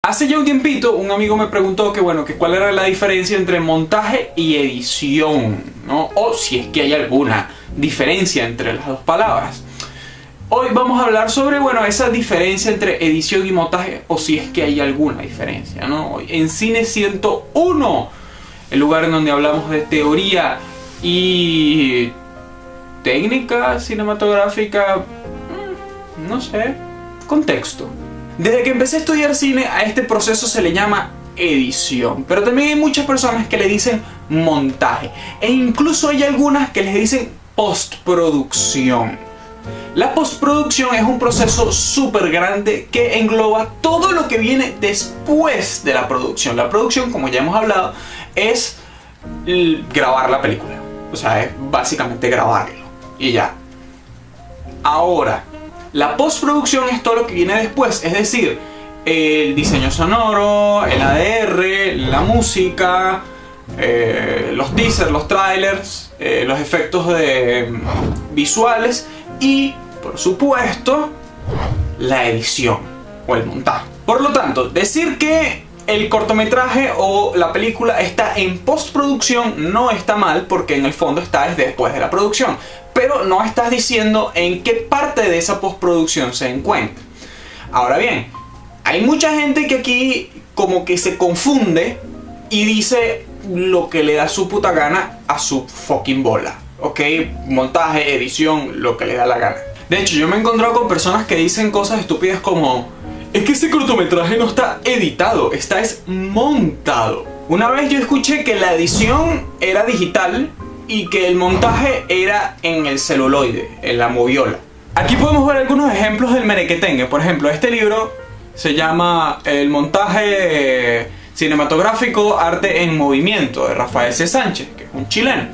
Hace ya un tiempito un amigo me preguntó que cuál era la diferencia entre montaje y edición, ¿no? O si es que hay alguna diferencia entre las dos palabras. Hoy vamos a hablar sobre, esa diferencia entre edición y montaje, o si es que hay alguna diferencia, ¿no? Hoy en Cine 101, el lugar en donde hablamos de teoría y técnica cinematográfica, no sé, contexto. Desde que empecé a estudiar cine, a este proceso se le llama edición, pero también hay muchas personas que le dicen montaje, e incluso hay algunas que les dicen postproducción. La postproducción es un proceso súper grande que engloba todo lo que viene después de la producción. La producción, como ya hemos hablado, es grabar la película, o sea, es básicamente grabarlo y ya. Ahora, la postproducción es todo lo que viene después, es decir, el diseño sonoro, el ADR, la música, los teasers, los trailers, los efectos visuales y, por supuesto, la edición o el montaje. Por lo tanto, decir que el cortometraje o la película está en postproducción no está mal, porque en el fondo está después de la producción. Pero no estás diciendo en qué parte de esa postproducción se encuentra. Ahora bien, hay mucha gente que aquí como que se confunde y dice lo que le da su puta gana a su fucking bola. ¿Ok? Montaje, edición, lo que le da la gana. De hecho, yo me he encontrado con personas que dicen cosas estúpidas como: es que ese cortometraje no está editado, es montado. Una vez yo escuché que la edición era digital y que el montaje era en el celuloide, en la moviola. Aquí podemos ver algunos ejemplos del merequetengue. Por ejemplo, este libro se llama El montaje cinematográfico, arte en movimiento, de Rafael C. Sánchez, que es un chileno.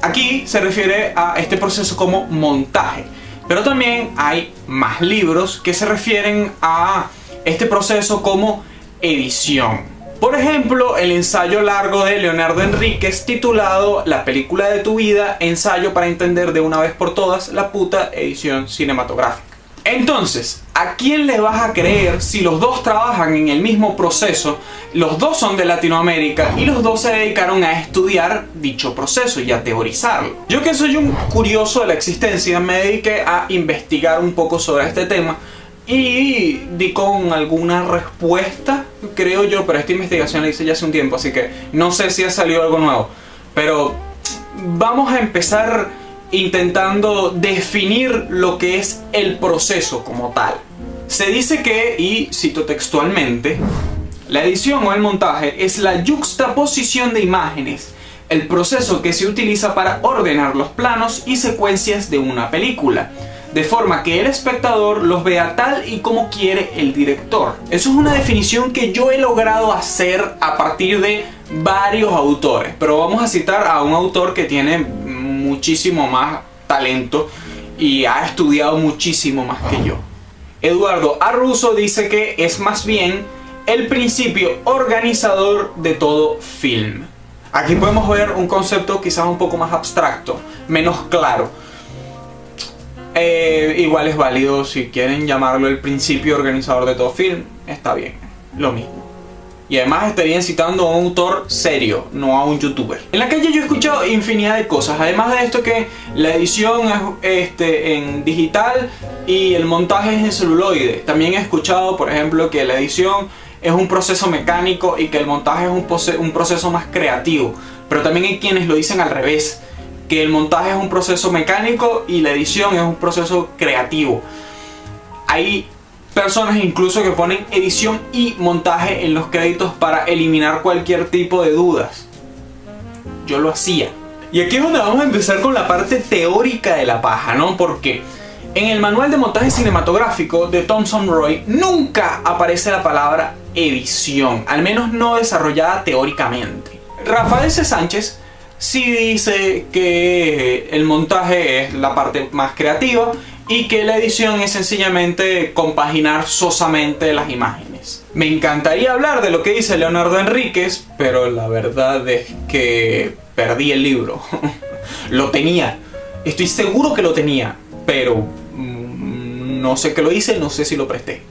Aquí se refiere a este proceso como montaje. Pero también hay más libros que se refieren a este proceso como edición. Por ejemplo, el ensayo largo de Leonardo Enríquez titulado La película de tu vida, ensayo para entender de una vez por todas la puta edición cinematográfica. Entonces, ¿a quién le vas a creer si los dos trabajan en el mismo proceso, los dos son de Latinoamérica y los dos se dedicaron a estudiar dicho proceso y a teorizarlo? Yo, que soy un curioso de la existencia, me dediqué a investigar un poco sobre este tema y di con alguna respuesta, creo yo, pero esta investigación la hice ya hace un tiempo, así que no sé si ha salido algo nuevo. Pero vamos a empezar intentando definir lo que es el proceso como tal. Se dice que, y cito textualmente, la edición o el montaje es la yuxtaposición de imágenes, el proceso que se utiliza para ordenar los planos y secuencias de una película, de forma que el espectador los vea tal y como quiere el director. Eso es una definición que yo he logrado hacer a partir de varios autores, pero vamos a citar a un autor que tiene muchísimo más talento y ha estudiado muchísimo más que yo. Eduardo A. Russo dice que es más bien el principio organizador de todo film. Aquí podemos ver un concepto quizás un poco más abstracto, menos claro. Igual es válido si quieren llamarlo el principio organizador de todo film, está bien, lo mismo. Y además estarían citando a un autor serio, no a un youtuber. En la calle yo he escuchado infinidad de cosas. Además de esto, que la edición es en digital y el montaje es en celuloide. También he escuchado, por ejemplo, que la edición es un proceso mecánico y que el montaje es un proceso más creativo. Pero también hay quienes lo dicen al revés, que el montaje es un proceso mecánico y la edición es un proceso creativo. Hay personas incluso que ponen edición y montaje en los créditos para eliminar cualquier tipo de dudas. Yo lo hacía. Y aquí es donde vamos a empezar con la parte teórica de la paja, ¿no? Porque en el manual de montaje cinematográfico de Thomson Roy nunca aparece la palabra edición, al menos no desarrollada teóricamente. Rafael C. Sánchez sí dice que el montaje es la parte más creativa y que la edición es sencillamente compaginar sosamente las imágenes. Me encantaría hablar de lo que dice Leonardo Enríquez, pero la verdad es que perdí el libro. Lo tenía, estoy seguro que lo tenía, pero no sé qué lo hice, no sé si lo presté.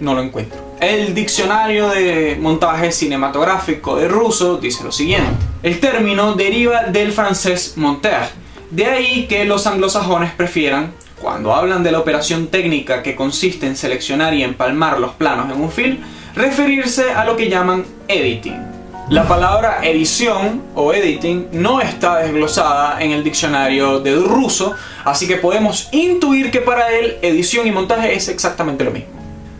no lo encuentro. El diccionario de montaje cinematográfico de ruso dice lo siguiente: el término deriva del francés monter, de ahí que los anglosajones prefieran, cuando hablan de la operación técnica que consiste en seleccionar y empalmar los planos en un film, referirse a lo que llaman editing. La palabra edición o editing no está desglosada en el diccionario del ruso, así que podemos intuir que para él edición y montaje es exactamente lo mismo.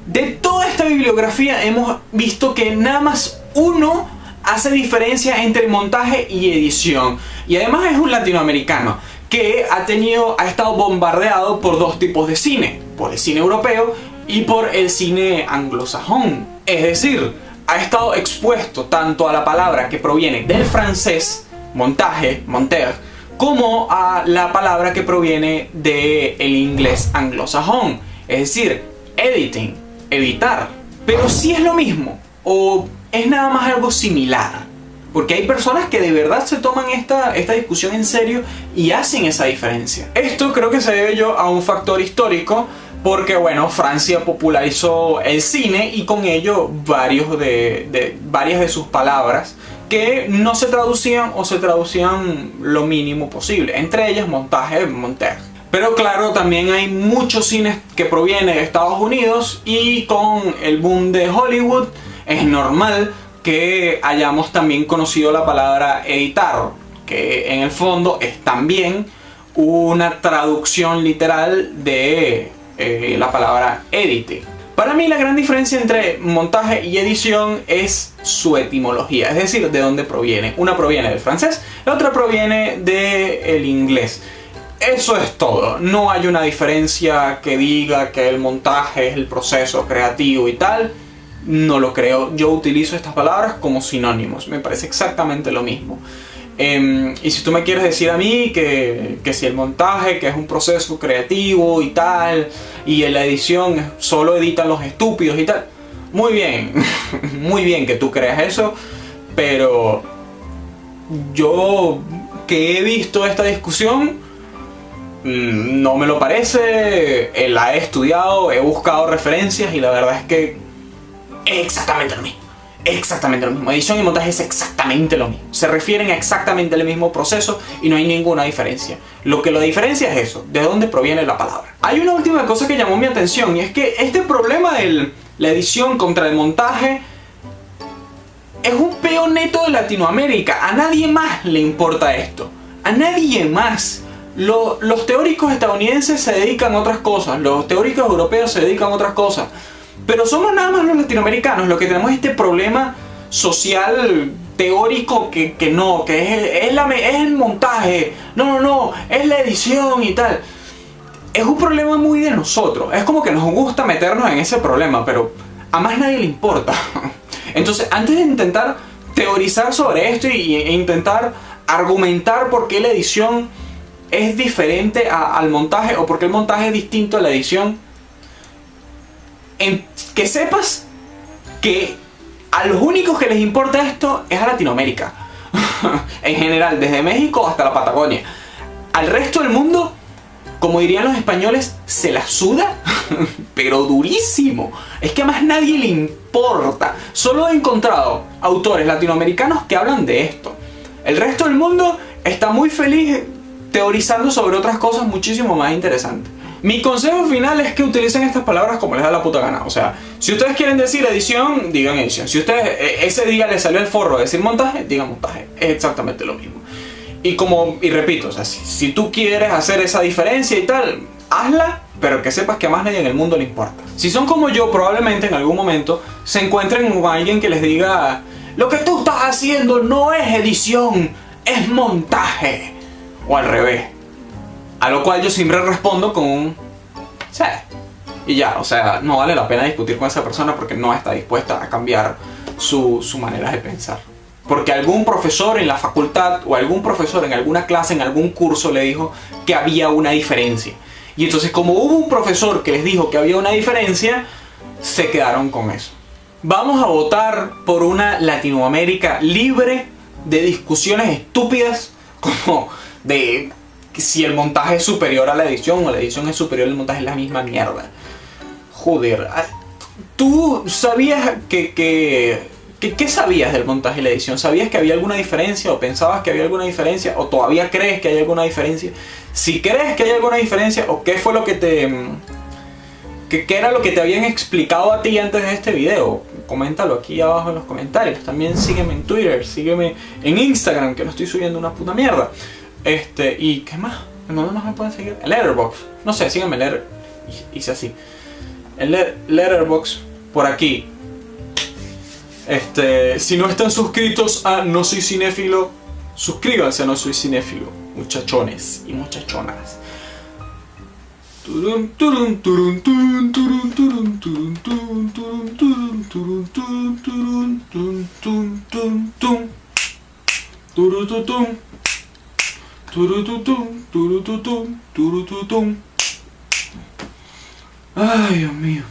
De toda esta bibliografía hemos visto que nada más uno hace diferencia entre montaje y edición, y además es un latinoamericano que ha estado bombardeado por dos tipos de cine, por el cine europeo y por el cine anglosajón. Es decir, ha estado expuesto tanto a la palabra que proviene del francés, montaje, monter, como a la palabra que proviene del inglés anglosajón, es decir, editing, editar. Pero si es lo mismo o es nada más algo similar, porque hay personas que de verdad se toman esta discusión en serio y hacen esa diferencia. Esto creo que se debe a un factor histórico, porque bueno, Francia popularizó el cine y con ello varias de sus palabras que no se traducían o se traducían lo mínimo posible, entre ellas montaje, monter. Pero claro, también hay muchos cines que provienen de Estados Unidos, y con el boom de Hollywood es normal que hayamos también conocido la palabra editar, que en el fondo es también una traducción literal de la palabra editing. Para mí la gran diferencia entre montaje y edición es su etimología, es decir, de dónde proviene. Una proviene del francés, la otra proviene del inglés. Eso es todo. No hay una diferencia que diga que el montaje es el proceso creativo y tal. No lo creo. Yo utilizo estas palabras como sinónimos. Me parece exactamente lo mismo. Y si tú me quieres decir a mí que si el montaje, que es un proceso creativo y tal, y en la edición solo editan los estúpidos y tal, muy bien, muy bien que tú creas eso, pero yo que he visto esta discusión, no me lo parece. La he estudiado, he buscado referencias y la verdad es que es exactamente lo mismo. Exactamente lo mismo. Edición y montaje es exactamente lo mismo. Se refieren a exactamente el mismo proceso y no hay ninguna diferencia. Lo que lo diferencia es eso, de dónde proviene la palabra. Hay una última cosa que llamó mi atención, y es que este problema de la edición contra el montaje es un peo neto de Latinoamérica. A nadie más le importa esto. A nadie más. Los teóricos estadounidenses se dedican a otras cosas. Los teóricos europeos se dedican a otras cosas. Pero somos nada más los latinoamericanos los que tenemos este problema social teórico que es el montaje, no, es la edición y tal. Es un problema muy de nosotros. Es como que nos gusta meternos en ese problema, pero a más nadie le importa. Entonces, antes de intentar teorizar sobre esto e intentar argumentar por qué la edición es diferente al montaje, o por qué el montaje es distinto a la edición, que sepas que a los únicos que les importa esto es a Latinoamérica. En general, desde México hasta la Patagonia. Al resto del mundo, como dirían los españoles, se la suda, pero durísimo. Es que a más nadie le importa. Solo he encontrado autores latinoamericanos que hablan de esto. El resto del mundo está muy feliz teorizando sobre otras cosas muchísimo más interesantes. Mi consejo final es que utilicen estas palabras como les da la puta gana. O sea, si ustedes quieren decir edición, digan edición. Si ustedes ese día les salió el forro de decir montaje, digan montaje. Es exactamente lo mismo. Y repito, o sea, si tú quieres hacer esa diferencia y tal, hazla, pero que sepas que a más nadie en el mundo le importa. Si son como yo, probablemente en algún momento se encuentren con alguien que les diga: lo que tú estás haciendo no es edición, es montaje. O al revés. A lo cual yo siempre respondo con un sí. Y ya, o sea, no vale la pena discutir con esa persona porque no está dispuesta a cambiar su manera de pensar. Porque algún profesor en la facultad o algún profesor en alguna clase, en algún curso le dijo que había una diferencia. Y entonces, como hubo un profesor que les dijo que había una diferencia, se quedaron con eso. Vamos a votar por una Latinoamérica libre de discusiones estúpidas como de si el montaje es superior a la edición o la edición es superior al montaje. Es la misma mierda. Joder. ¿Tú sabías ¿qué sabías del montaje y la edición? ¿Sabías que había alguna diferencia o pensabas que había alguna diferencia o todavía crees que hay alguna diferencia? Si crees que hay alguna diferencia o qué fue lo que ¿qué era lo que te habían explicado a ti antes de este video? Coméntalo aquí abajo en los comentarios. También sígueme en Twitter, sígueme en Instagram, que no estoy subiendo una puta mierda. ¿Y qué más? ¿En dónde más me pueden seguir? En Letterboxd. No sé, síganme en hice así. En Letterboxd, por aquí. Si no están suscritos a No Soy Cinéfilo, suscríbanse a No Soy Cinéfilo, muchachones y muchachonas. Ay, Dios mío.